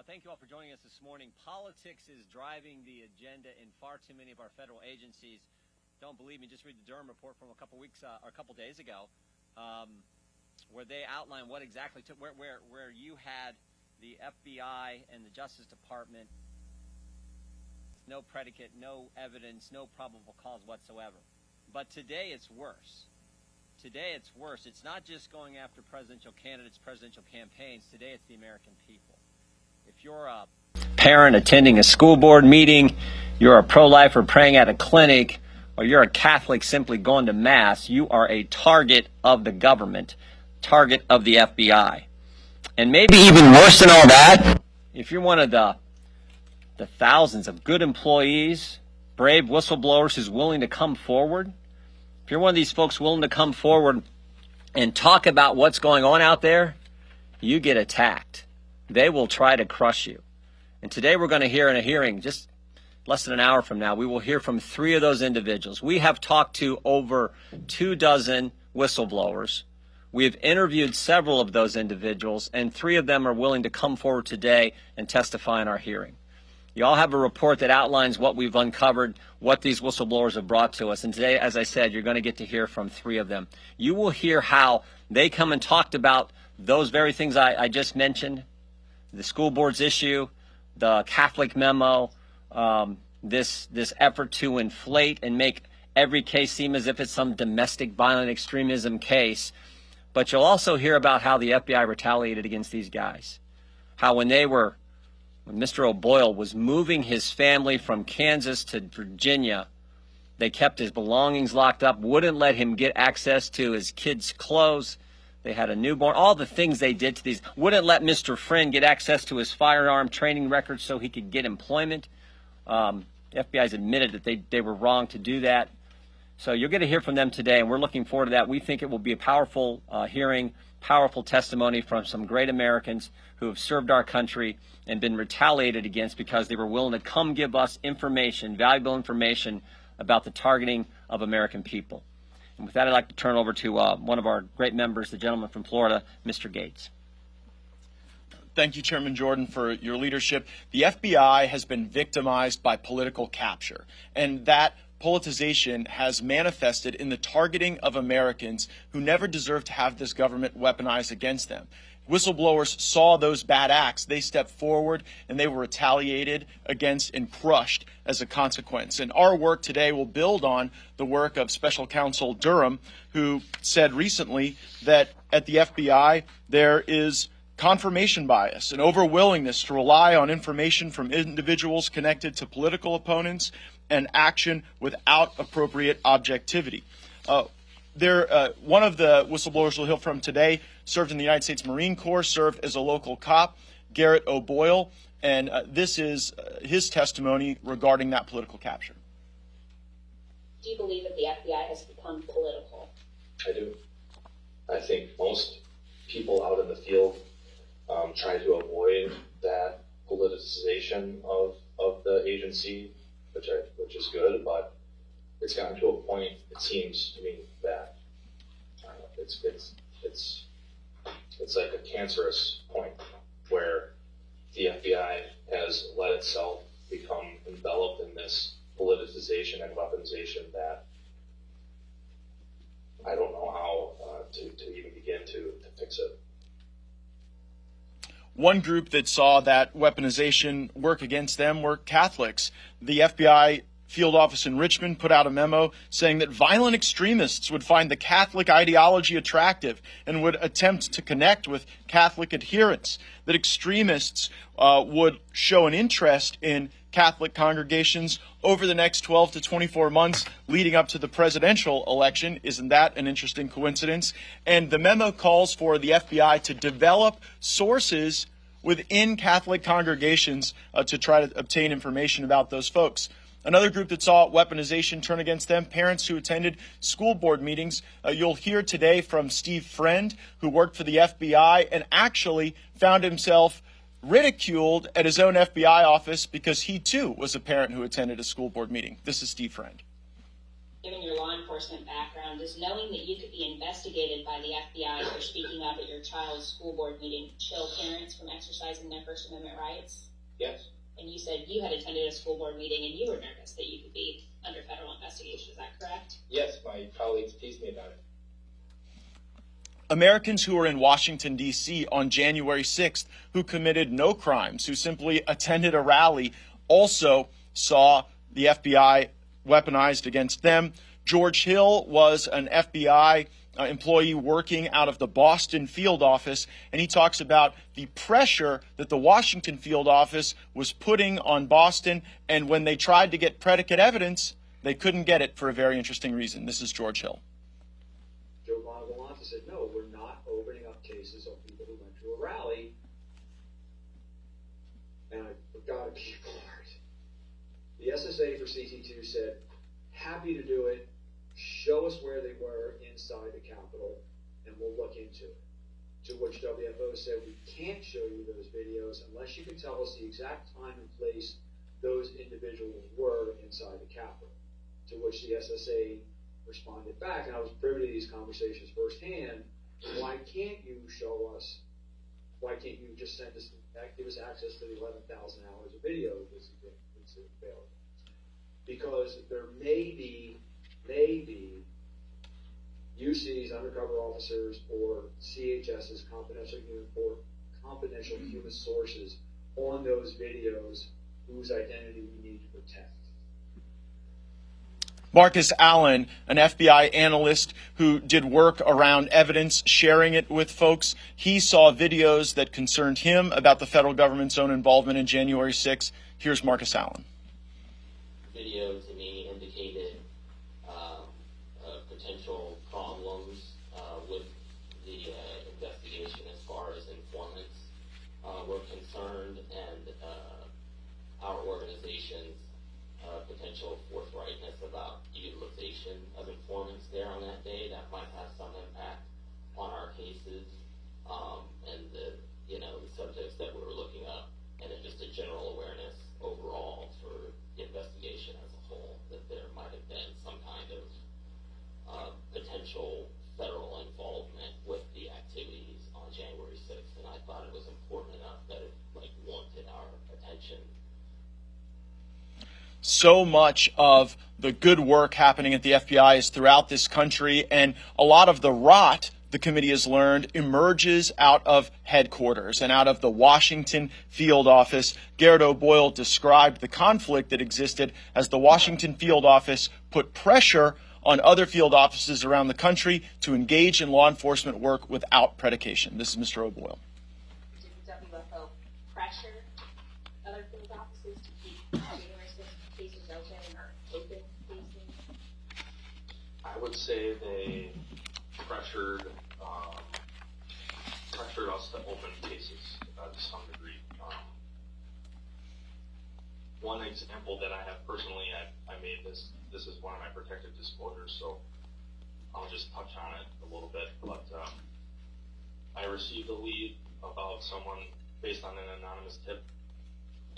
Thank you all for joining us this morning. Politics is driving the agenda in far too many of our federal agencies. Don't believe me, just read the Durham report from a couple days ago, where they outline what exactly took, where you had the FBI and the Justice Department, no predicate, no evidence, no probable cause whatsoever. But today it's worse. Today it's worse. It's not just going after presidential candidates, presidential campaigns. Today it's the American people. If you're a parent attending a school board meeting, you're a pro-lifer praying at a clinic, or you're a Catholic simply going to Mass, you are a target of the government, target of the FBI. And maybe even worse than all that, if you're one of the thousands of good employees, brave whistleblowers who's willing to come forward, if you're one of these folks willing to come forward and talk about what's going on out there, you get attacked. They will try to crush you. And today we're going to hear in a hearing, just less than an hour from now, we will hear from 3 of those individuals. We have talked to over 24 whistleblowers. We have interviewed several of those individuals, and 3 of them are willing to come forward today and testify in our hearing. You all have a report that outlines what we've uncovered, what these whistleblowers have brought to us. And today, as I said, you're going to get to hear from 3 of them. You will hear how they come and talked about those very things I just mentioned, the school board's issue, the Catholic memo, this effort to inflate and make every case seem as if it's some domestic violent extremism case. But you'll also hear about how the FBI retaliated against these guys. How when Mr. O'Boyle was moving his family from Kansas to Virginia, they kept his belongings locked up, wouldn't let him get access to his kids' clothes. They had a newborn, all the things they did to these, wouldn't let Mr. Friend get access to his firearm training records so he could get employment. The FBI's admitted that they were wrong to do that. So you're going to hear from them today, and we're looking forward to that. We think it will be a powerful hearing, powerful testimony from some great Americans who have served our country and been retaliated against because they were willing to come give us information, valuable information about the targeting of American people. And with that, I'd like to turn over to one of our great members, the gentleman from Florida, Mr. Gates. Thank you, Chairman Jordan, for your leadership. The FBI has been victimized by political capture, and that politicization has manifested in the targeting of Americans who never deserve to have this government weaponized against them. Whistleblowers saw those bad acts. They stepped forward and they were retaliated against and crushed as a consequence. And our work today will build on the work of Special Counsel Durham, who said recently that at the FBI there is confirmation bias, an overwillingness to rely on information from individuals connected to political opponents and action without appropriate objectivity. One of the whistleblowers we'll hear from today served in the United States Marine Corps, served as a local cop, Garrett O'Boyle, and this is his testimony regarding that political capture. Do you believe that the FBI has become political? I do. I think most people out in the field try to avoid that politicization of the agency, which is good, but it's gotten to a point, it seems to me, that it's like a cancerous point where the FBI has let itself become enveloped in this politicization and weaponization that I don't know how to even begin to fix it. One group that saw that weaponization work against them were Catholics. The FBI field office in Richmond put out a memo saying that violent extremists would find the Catholic ideology attractive and would attempt to connect with Catholic adherents, that extremists would show an interest in Catholic congregations over the next 12 to 24 months leading up to the presidential election. Isn't that an interesting coincidence? And the memo calls for the FBI to develop sources within Catholic congregations to try to obtain information about those folks. Another group that saw weaponization turn against them, parents who attended school board meetings. You'll hear today from Steve Friend, who worked for the FBI and actually found himself ridiculed at his own FBI office because he too was a parent who attended a school board meeting. This is Steve Friend. Given your law enforcement enforcement background, does knowing that you could be investigated by the FBI for speaking up at your child's school board meeting chill parents from exercising their First Amendment rights? Yes. And you said you had attended a school board meeting and you were nervous that you could be under federal investigation. Is that correct? Yes, my colleagues teased me about it. Americans who were in Washington, D.C. on January 6th who committed no crimes, who simply attended a rally, also saw the FBI weaponized against them. George Hill was an FBI employee working out of the Boston field office, and he talks about the pressure that the Washington field office was putting on Boston, and when they tried to get predicate evidence, they couldn't get it for a very interesting reason. This is George Hill. Joe Bonavolante said, no, we're not opening up cases of people who went to a rally. And I forgot a key part. The SSA for CT2 said, happy to do it. Show us where they were inside the Capitol, and we'll look into it. To which WFO said, we can't show you those videos unless you can tell us the exact time and place those individuals were inside the Capitol. To which the SSA responded back, and I was privy to these conversations firsthand. Why can't you show us? Why can't you just send us, give us access to the 11,000 hours of video that's available? Because there may be UC's undercover officers or CHS's confidential human sources on those videos whose identity we need to protect. Marcus Allen, an FBI analyst who did work around evidence, sharing it with folks, he saw videos that concerned him about the federal government's own involvement in January 6th. Here's Marcus Allen. Video to me indicated potential problems with the investigation as far as informants were concerned, and our organization's potential forthrightness about utilization of informants there on that day. That might have some impact on our cases and the subjects that we were looking up, and then just a general awareness overall for the investigation as a whole, that there might have been some kind of potential federal involvement with the activities on January 6th, and I thought it was important enough that it warranted our attention. So much of the good work happening at the FBI is throughout this country, and a lot of the rot, the committee has learned, emerges out of headquarters and out of the Washington field office. Garrett O'Boyle described the conflict that existed as the Washington field office put pressure on other field offices around the country to engage in law enforcement work without predication. This is Mr. O'Boyle. Did WFO pressure other field offices to keep January 6th cases open or open cases? I would say they pressured us to open cases to some degree. One example that I have personally, I made this is one of my protected disclosures, so I'll just touch on it a little bit. But I received a lead about someone based on an anonymous tip,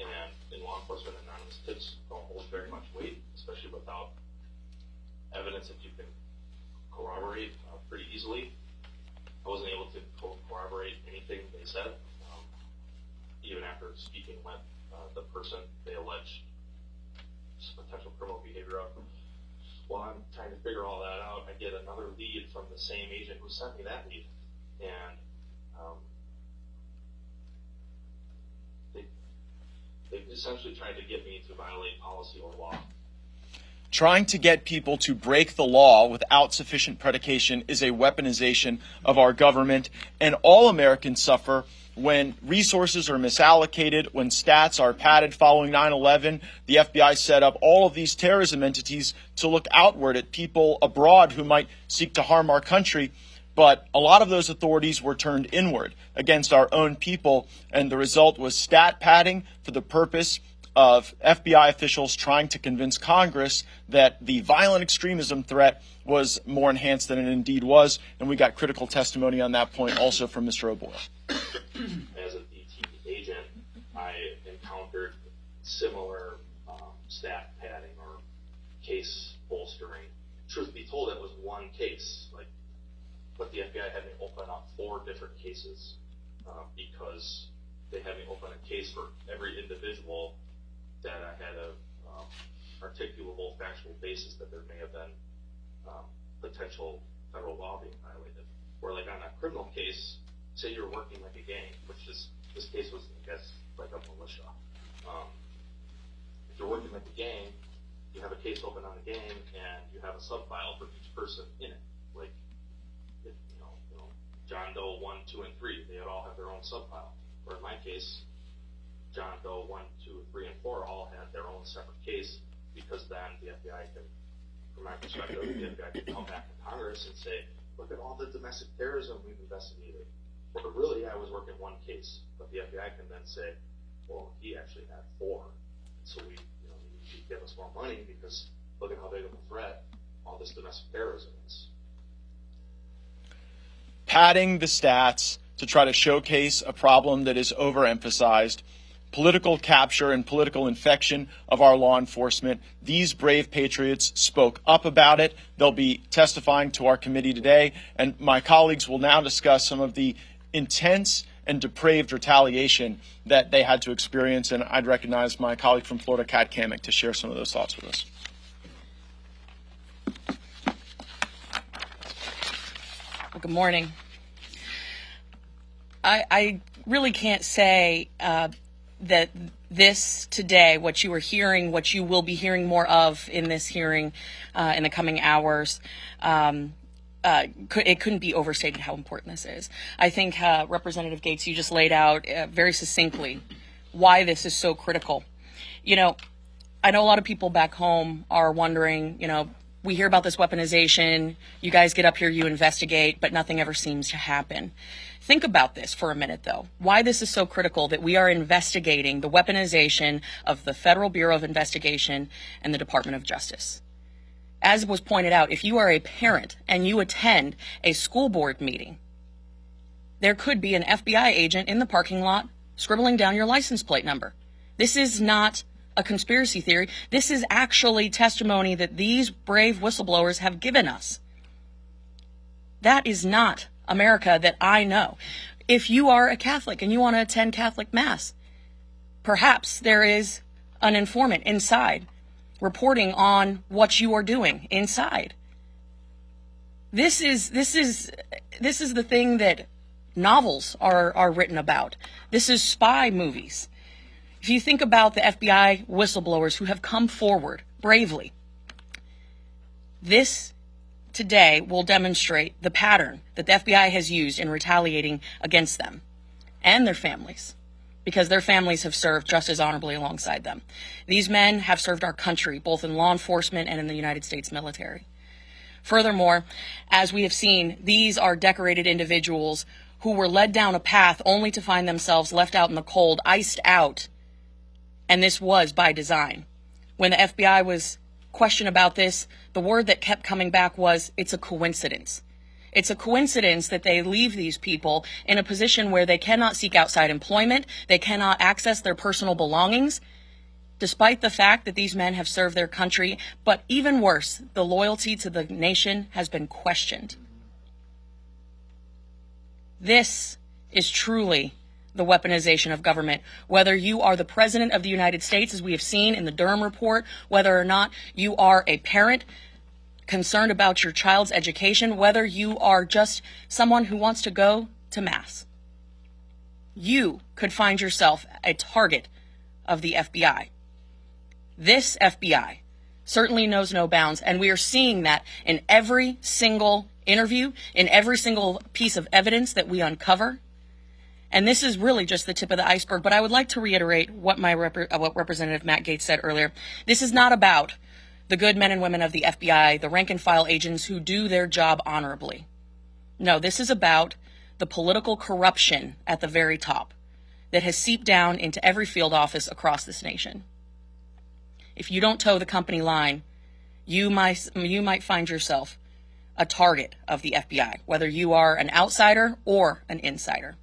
and in law enforcement, anonymous tips don't hold very much weight, especially without evidence that you can corroborate pretty easily. I wasn't able to corroborate anything they said, even after speaking with the person they alleged potential criminal behavior of. While I'm trying to figure all that out, I get another lead from the same agent who sent me that lead, and they essentially tried to get me to violate policy or law. Trying to get people to break the law without sufficient predication is a weaponization of our government, and all Americans suffer when resources are misallocated, when stats are padded. Following 9/11, the FBI set up all of these terrorism entities to look outward at people abroad who might seek to harm our country. But a lot of those authorities were turned inward against our own people, and the result was stat padding for the purpose of FBI officials trying to convince Congress that the violent extremism threat was more enhanced than it indeed was, and we got critical testimony on that point also from Mr. O'Boyle. As a DT agent, I encountered similar stat padding or case bolstering truth be told, it was one case. Like, but the FBI had me open up 4 different cases because they had me open a case for every individual that I had a articulable factual basis that there may have been potential federal law being violated. Or like on a criminal case, say you're working like a gang, which is, this case was, I guess, like a militia. If you're working like a gang, you have a case open on a gang, and you have a sub-file for each person in it. Like, if, you know, John Doe 1, 2, and 3, they all have their own sub-file. Or in my case, John Doe 1, 2, 3, and 4 all had their own separate case, because then the FBI can, from my perspective, the FBI can come back to Congress and say, look at all the domestic terrorism we've investigated. But really, I was working one case, but the FBI can then say, well, he actually had 4. So we, you know, you should give us more money because look at how big of a threat all this domestic terrorism is. Padding the stats to try to showcase a problem that is overemphasized, political capture and political infection of our law enforcement. These brave patriots spoke up about it. They'll be testifying to our committee today, and my colleagues will now discuss some of the intense and depraved retaliation that they had to experience, and I'd recognize my colleague from Florida, Kat Kamek, to share some of those thoughts with us. Well, good morning. I really can't say that this today, what you are hearing, what you will be hearing more of in this hearing in the coming hours, it couldn't be overstated how important this is. I think Representative Gates, you just laid out very succinctly why this is so critical. You know, I know a lot of people back home are wondering, you know, we hear about this weaponization, you guys get up here, you investigate, but nothing ever seems to happen. Think about this for a minute, though. Why this is so critical that we are investigating the weaponization of the Federal Bureau of Investigation and the Department of Justice. As was pointed out, if you are a parent and you attend a school board meeting, there could be an FBI agent in the parking lot scribbling down your license plate number. This is not a conspiracy theory. This is actually testimony that these brave whistleblowers have given us. That is not America that I know. If you are a Catholic and you want to attend Catholic Mass, perhaps there is an informant inside reporting on what you are doing inside. This is the thing that novels are written about. This is spy movies. If you think about the FBI whistleblowers who have come forward bravely, this today will demonstrate the pattern that the FBI has used in retaliating against them and their families, because their families have served just as honorably alongside them. These men have served our country, both in law enforcement and in the United States military. Furthermore, as we have seen, these are decorated individuals who were led down a path only to find themselves left out in the cold, iced out. And this was by design. When the FBI was questioned about this, the word that kept coming back was, it's a coincidence. It's a coincidence that they leave these people in a position where they cannot seek outside employment, they cannot access their personal belongings, despite the fact that these men have served their country. But even worse, the loyalty to the nation has been questioned. This is truly the weaponization of government. Whether you are the President of the United States, as we have seen in the Durham report, whether or not you are a parent concerned about your child's education, whether you are just someone who wants to go to Mass, you could find yourself a target of the FBI. This FBI certainly knows no bounds, and we are seeing that in every single interview, in every single piece of evidence that we uncover. And this is really just the tip of the iceberg, but I would like to reiterate what what Representative Matt Gaetz said earlier. This is not about the good men and women of the FBI, the rank and file agents who do their job honorably. No, this is about the political corruption at the very top that has seeped down into every field office across this nation. If you don't toe the company line, you might find yourself a target of the FBI, whether you are an outsider or an insider.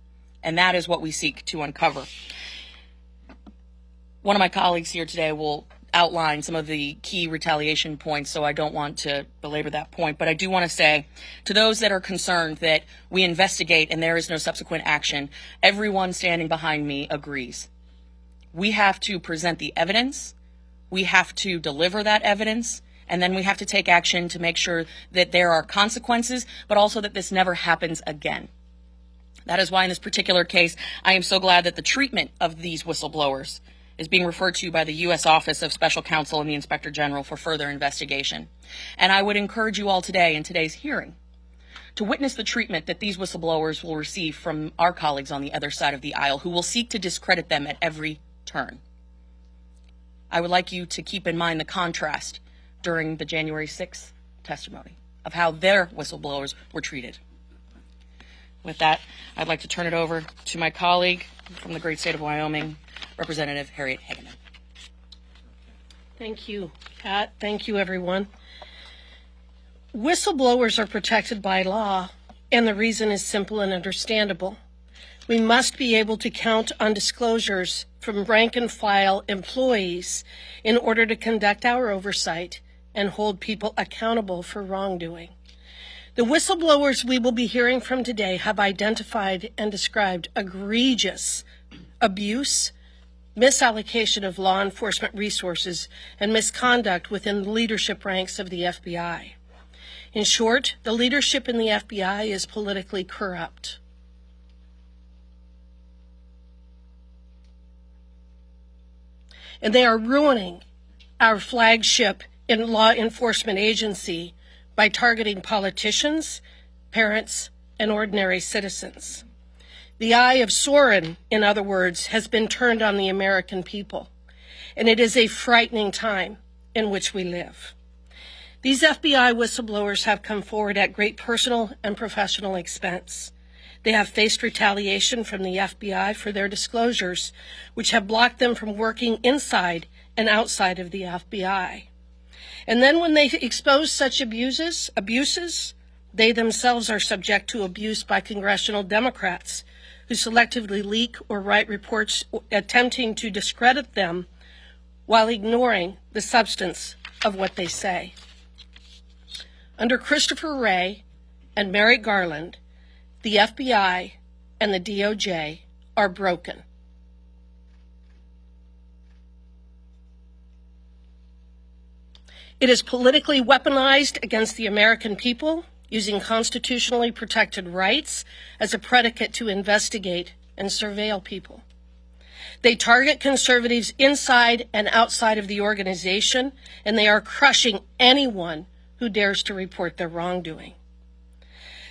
And that is what we seek to uncover. One of my colleagues here today will outlined some of the key retaliation points, so I don't want to belabor that point. But I do want to say to those that are concerned that we investigate and there is no subsequent action, everyone standing behind me agrees. We have to present the evidence, we have to deliver that evidence, and then we have to take action to make sure that there are consequences, but also that this never happens again. That is why in this particular case, I am so glad that the treatment of these whistleblowers is being referred to by the U.S. Office of Special Counsel and the Inspector General for further investigation. And I would encourage you all today in today's hearing to witness the treatment that these whistleblowers will receive from our colleagues on the other side of the aisle who will seek to discredit them at every turn. I would like you to keep in mind the contrast during the January 6th testimony of how their whistleblowers were treated. With that, I'd like to turn it over to my colleague from the great state of Wyoming, Representative Harriet Hageman. Thank you, Kat. Thank you, everyone. Whistleblowers are protected by law, and the reason is simple and understandable. We must be able to count on disclosures from rank-and-file employees in order to conduct our oversight and hold people accountable for wrongdoing. The whistleblowers we will be hearing from today have identified and described egregious abuse, misallocation of law enforcement resources, and misconduct within the leadership ranks of the FBI. In short, the leadership in the FBI is politically corrupt. And they are ruining our flagship law enforcement agency by targeting politicians, parents, and ordinary citizens. The eye of Sauron, in other words, has been turned on the American people, and it is a frightening time in which we live. These FBI whistleblowers have come forward at great personal and professional expense. They have faced retaliation from the FBI for their disclosures, which have blocked them from working inside and outside of the FBI. And then when they expose such abuses, they themselves are subject to abuse by congressional Democrats who selectively leak or write reports attempting to discredit them while ignoring the substance of what they say. Under Christopher Wray and Merrick Garland, the FBI and the DOJ are broken. It is politically weaponized against the American people, using constitutionally protected rights as a predicate to investigate and surveil people. They target conservatives inside and outside of the organization, and they are crushing anyone who dares to report their wrongdoing.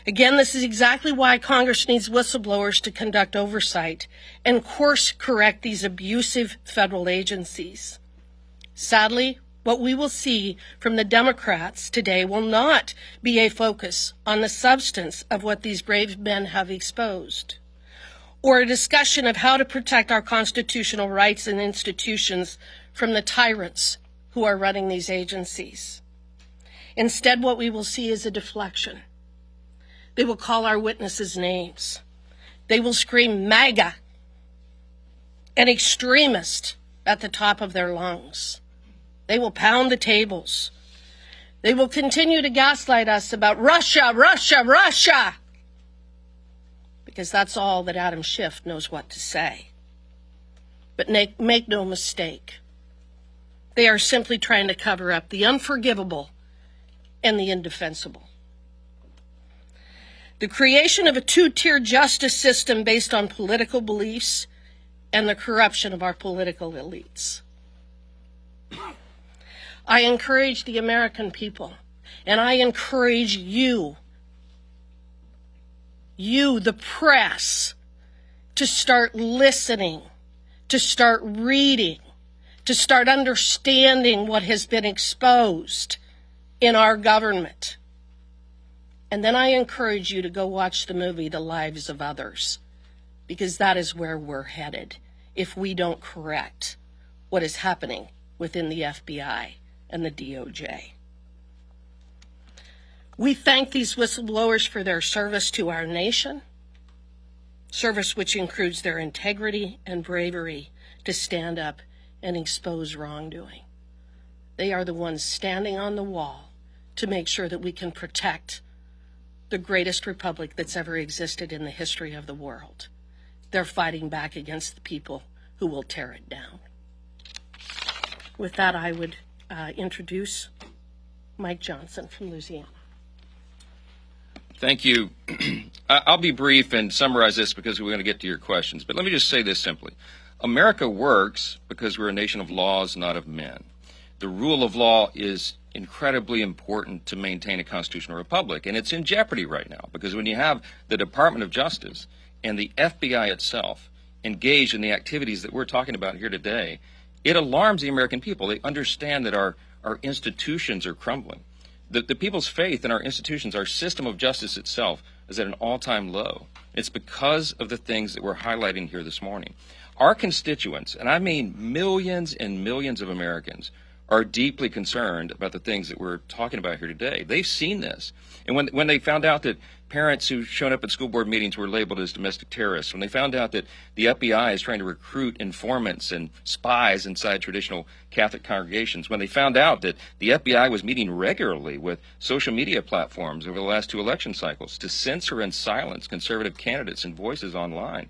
Again, this is exactly why Congress needs whistleblowers to conduct oversight and course correct these abusive federal agencies. Sadly, what we will see from the Democrats today will not be a focus on the substance of what these brave men have exposed, or a discussion of how to protect our constitutional rights and institutions from the tyrants who are running these agencies. Instead, what we will see is a deflection. They will call our witnesses names. They will scream MAGA and extremist at the top of their lungs. They will pound the tables. They will continue to gaslight us about Russia, Russia, Russia, because that's all that Adam Schiff knows what to say. But make no mistake, they are simply trying to cover up the unforgivable and the indefensible. The creation of a two-tier justice system based on political beliefs and the corruption of our political elites. I encourage the American people, and I encourage you, the press, to start listening, to start reading, to start understanding what has been exposed in our government. And then I encourage you to go watch the movie The Lives of Others, because that is where we're headed if we don't correct what is happening within the FBI and the DOJ. We thank these whistleblowers for their service to our nation, service which includes their integrity and bravery to stand up and expose wrongdoing. They are the ones standing on the wall to make sure that we can protect the greatest republic that's ever existed in the history of the world. They're fighting back against the people who will tear it down. With that, I would introduce Mike Johnson from Louisiana. Thank you. I'll be brief and summarize this because we're going to get to your questions. But let me just say this simply. America works because we're a nation of laws, not of men. The rule of law is incredibly important to maintain a constitutional republic, and it's in jeopardy right now because when you have the Department of Justice and the FBI itself engaged in the activities that we're talking about here today, it alarms the American people. They understand that our institutions are crumbling. The people's faith in our institutions, our system of justice itself, is at an all-time low. It's because of the things that we're highlighting here this morning. Our constituents, and I mean millions and millions of Americans, are deeply concerned about the things that we're talking about here today. They've seen this. And when they found out that parents who showed up at school board meetings were labeled as domestic terrorists, when they found out that the FBI is trying to recruit informants and spies inside traditional Catholic congregations, when they found out that the FBI was meeting regularly with social media platforms over the last 2 election cycles to censor and silence conservative candidates and voices online,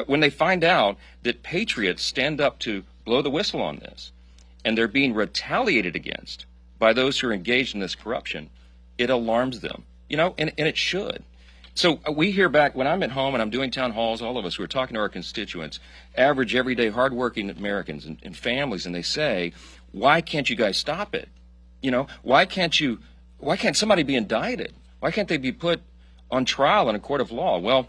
when they find out that patriots stand up to blow the whistle on this, and they're being retaliated against by those who are engaged in this corruption, it alarms them, and it should. So we hear back, when I'm at home and I'm doing town halls, all of us who are talking to our constituents, average, everyday, hardworking Americans and families, and they say, why can't you guys stop it? Why can't somebody be indicted? Why can't they be put on trial in a court of law? Well,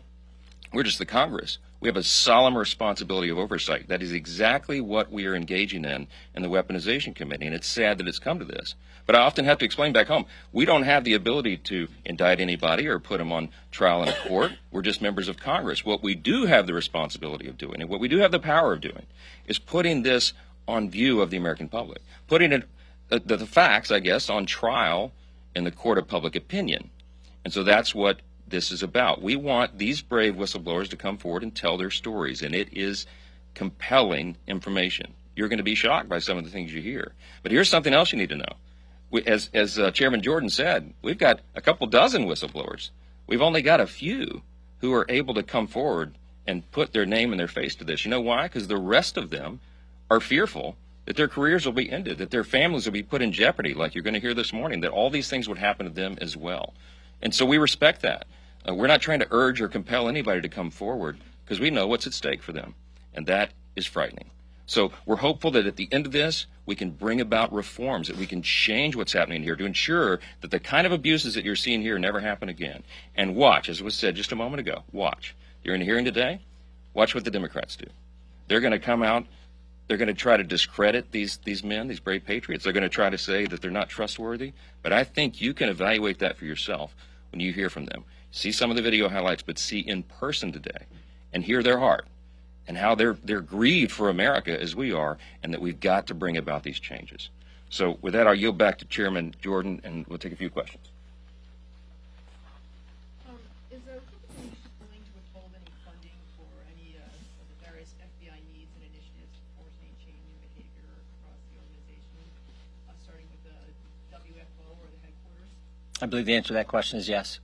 we're just the Congress. We have a solemn responsibility of oversight. That is exactly what we are engaging in the Weaponization Committee, and it's sad that it's come to this. But I often have to explain back home, we don't have the ability to indict anybody or put them on trial in a court. We're just members of Congress. What we do have the responsibility of doing, and what we do have the power of doing, is putting this on view of the American public, putting it, the facts, I guess, on trial in the court of public opinion. And so that's what this is about. We want these brave whistleblowers to come forward and tell their stories, and it is compelling information. You're going to be shocked by some of the things you hear. But here's something else you need to know. As Chairman Jordan said, we've got a couple dozen whistleblowers. We've only got a few who are able to come forward and put their name and their face to this. You know why? Because the rest of them are fearful that their careers will be ended, that their families will be put in jeopardy, like you're going to hear this morning, that all these things would happen to them as well. And so we respect that. We're not trying to urge or compel anybody to come forward because we know what's at stake for them, and that is frightening. So we're hopeful that at the end of this, we can bring about reforms, that we can change what's happening here to ensure that the kind of abuses that you're seeing here never happen again. And watch, as was said just a moment ago, watch. You're in a hearing today, watch what the Democrats do. They're going to come out, they're going to try to discredit these men, these brave patriots. They're going to try to say that they're not trustworthy. But I think you can evaluate that for yourself when you hear from them. See some of the video highlights, but see in person today and hear their heart and how they're grieved for America as we are, and that we've got to bring about these changes. So with that, I'll yield back to Chairman Jordan, and we'll take a few questions. Is the company willing to withhold any funding for any of the various FBI needs and initiatives to force any change in behavior across the organization, starting with the WFO or the headquarters? I believe the answer to that question is yes.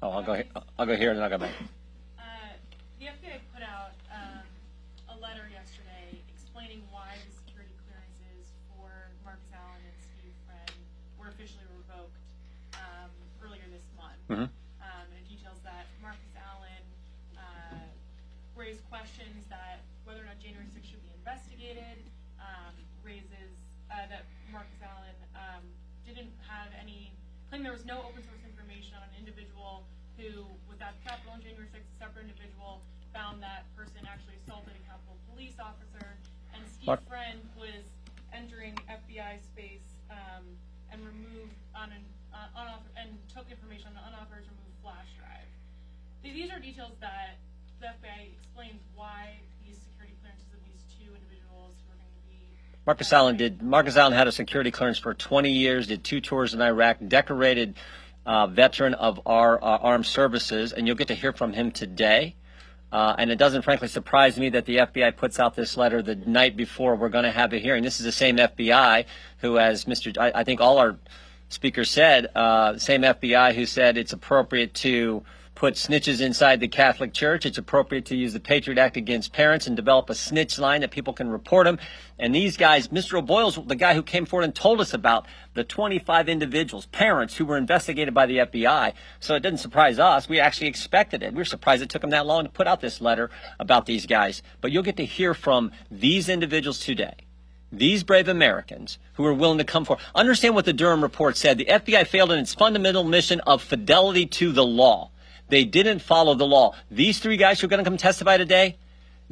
I'll go here and then I'll go back. The FBI put out a letter yesterday explaining why the security clearances for Marcus Allen and Steve Friend were officially revoked earlier this month. Mm-hmm. And it details that Marcus Allen raised questions that whether or not January 6th should be investigated, raises that Marcus Allen didn't have any, claimed there was no open source information on an individual who was at the Capitol on January 6th, a separate individual, found that person actually assaulted a Capitol police officer, and Steve Friend was entering FBI space and removed and took information on an unauthorized removed flash drive. These are details that the FBI explains why these security clearances of these two individuals who are going to be. Marcus Allen had a security clearance for 20 years, did 2 tours in Iraq, decorated veteran of our armed services, and you'll get to hear from him today And it doesn't, frankly, surprise me that the FBI puts out this letter the night before we're going to have a hearing. This is the same FBI who, as I think all our speakers said, same FBI who said it's appropriate to put snitches inside the Catholic Church. It's appropriate to use the Patriot Act against parents and develop a snitch line that people can report them. And these guys, Mr. O'Boyle's the guy who came forward and told us about the 25 individuals, parents who were investigated by the FBI. So it didn't surprise us. We actually expected it. We were surprised it took them that long to put out this letter about these guys. But you'll get to hear from these individuals today. These brave Americans who are willing to come forward. Understand what the Durham report said. The FBI failed in its fundamental mission of fidelity to the law. They didn't follow the law. These three guys who are going to come testify today,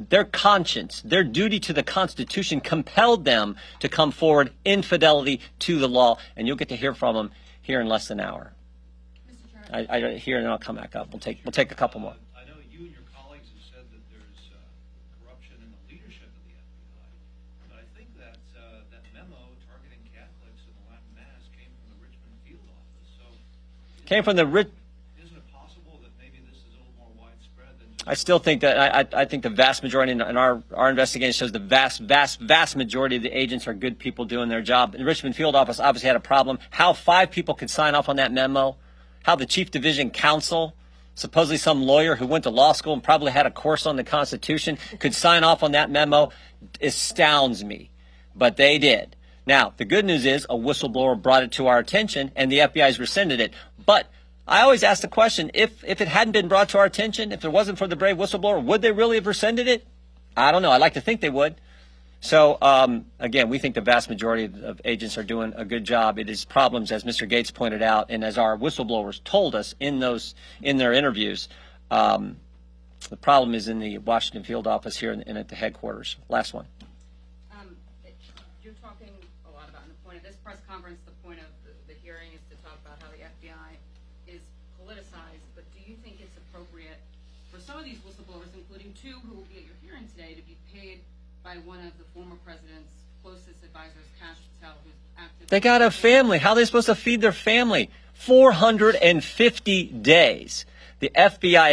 their conscience, their duty to the Constitution compelled them to come forward in fidelity to the law. And you'll get to hear from them here in less than an hour. I hear and then I'll come back up. We'll take a couple more. I know you and your colleagues have said that there's corruption in the leadership of the FBI, but I think that that memo targeting Catholics in the Latin Mass came from the Richmond field office. So Came from the isn't it possible that maybe this is a little more widespread than just I still think that I think the vast majority, and our investigation shows the vast majority of the agents are good people doing their job. The Richmond field office obviously had a problem. How 5 people could sign off on that memo, how the chief division counsel, supposedly some lawyer who went to law school and probably had a course on the Constitution, could sign off on that memo astounds me. But they did. Now, the good news is a whistleblower brought it to our attention and the FBI's rescinded it. But I always ask the question, if it hadn't been brought to our attention, if it wasn't for the brave whistleblower, would they really have rescinded it? I don't know. I'd like to think they would. So, again, we think the vast majority of agents are doing a good job. It is problems, as Mr. Gates pointed out, and as our whistleblowers told us in their interviews, the problem is in the Washington field office here and at the headquarters. Last one. You're talking a lot about, and the point of this press conference, the point of the hearing is to talk about how the FBI is politicized, but do you think it's appropriate for some of these whistleblowers, including 2 who will be at your hearing today, to be paid by one of the former president's closest advisors, Kash Patel, who's active? They got a family. How are they supposed to feed their family? 450 days. The FBI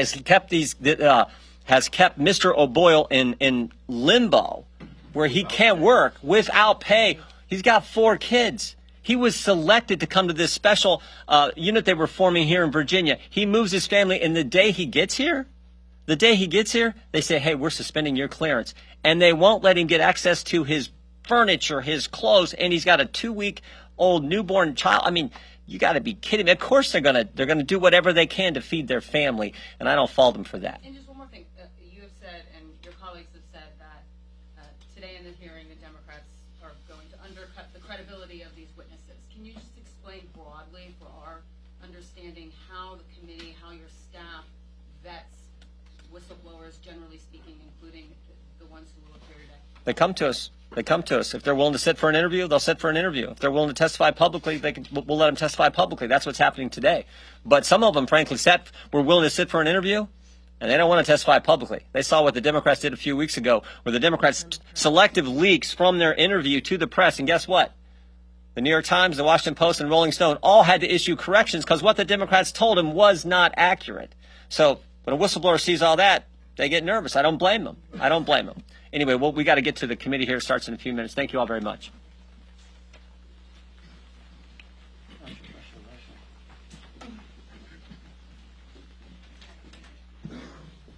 has kept Mr. O'Boyle in limbo, where he can't work without pay. He's got 4 kids. He was selected to come to this special unit they were forming here in Virginia. He moves his family, and the day he gets here, they say, hey, we're suspending your clearance. And they won't let him get access to his furniture, his clothes, and he's got a 2-week-old newborn child. I mean, you got to be kidding me. Of course they're gonna do whatever they can to feed their family, and I don't fault them for that. And just one more thing. You have said, and your colleagues have said, that today in the hearing, the Democrats are going to undercut the credibility of these witnesses. Can you just explain broadly for our understanding how the committee, how your staff vets whistleblowers, generally speaking, including the ones who will appear today? They come to us. If they're willing to sit for an interview, they'll sit for an interview. If they're willing to testify publicly, we'll let them testify publicly. That's what's happening today. But some of them, frankly, were willing to sit for an interview, and they don't want to testify publicly. They saw what the Democrats did a few weeks ago, where the Democrats selective leaks from their interview to the press. And guess what? The New York Times, the Washington Post, and Rolling Stone all had to issue corrections because what the Democrats told them was not accurate. So when a whistleblower sees all that, they get nervous. I don't blame them. Anyway, we got to get to the committee here. It starts in a few minutes. Thank you all very much.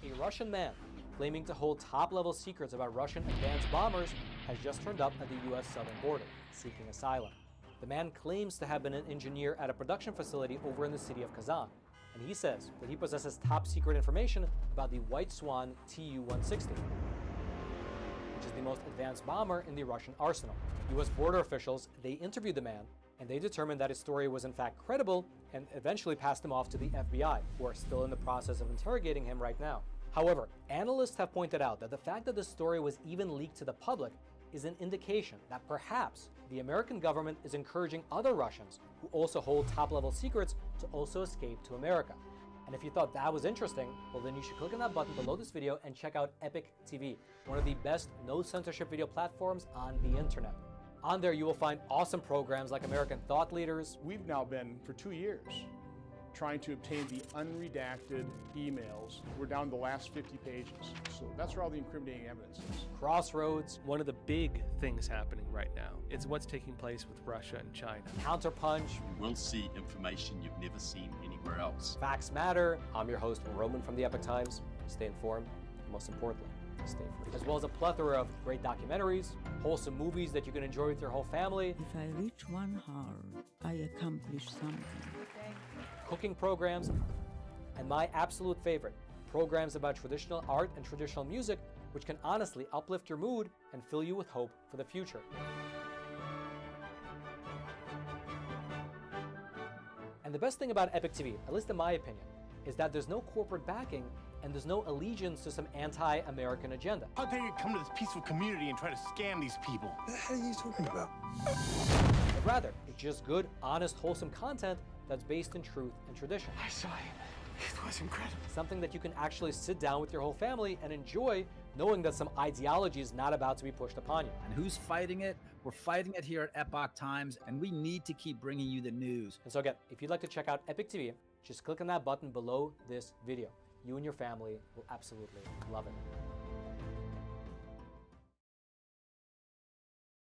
A Russian man claiming to hold top-level secrets about Russian advanced bombers has just turned up at the U.S. southern border, seeking asylum. The man claims to have been an engineer at a production facility over in the city of Kazan, and he says that he possesses top-secret information about the White Swan Tu-160, which is the most advanced bomber in the Russian arsenal. U.S. border officials, they interviewed the man, and they determined that his story was in fact credible and eventually passed him off to the FBI, who are still in the process of interrogating him right now. However, analysts have pointed out that the fact that the story was even leaked to the public is an indication that perhaps the American government is encouraging other Russians who also hold top-level secrets to also escape to America. And if you thought that was interesting, well then you should click on that button below this video and check out Epic TV, one of the best no-censorship video platforms on the internet. On there you will find awesome programs like American Thought Leaders. We've now been, for 2 years, trying to obtain the unredacted emails. We're down to the last 50 pages. So that's where all the incriminating evidence is. Crossroads. One of the big things happening right now is what's taking place with Russia and China. Counterpunch. You will see information you've never seen anywhere else. Facts Matter. I'm your host, Roman from the Epoch Times. Stay informed, and most importantly, stay free. As well as a plethora of great documentaries, wholesome movies that you can enjoy with your whole family. If I reach 1 hour, I accomplish something. Cooking programs, and my absolute favorite, programs about traditional art and traditional music, which can honestly uplift your mood and fill you with hope for the future. And the best thing about Epoch TV, at least in my opinion, is that there's no corporate backing and there's no allegiance to some anti-American agenda. How dare you come to this peaceful community and try to scam these people? What the hell are you talking about? But rather, it's just good, honest, wholesome content that's based in truth and tradition. I saw him. It was incredible. Something that you can actually sit down with your whole family and enjoy, knowing that some ideology is not about to be pushed upon you. And who's fighting it? We're fighting it here at Epoch Times, and we need to keep bringing you the news. And so again, if you'd like to check out Epoch TV, just click on that button below this video. You and your family will absolutely love it.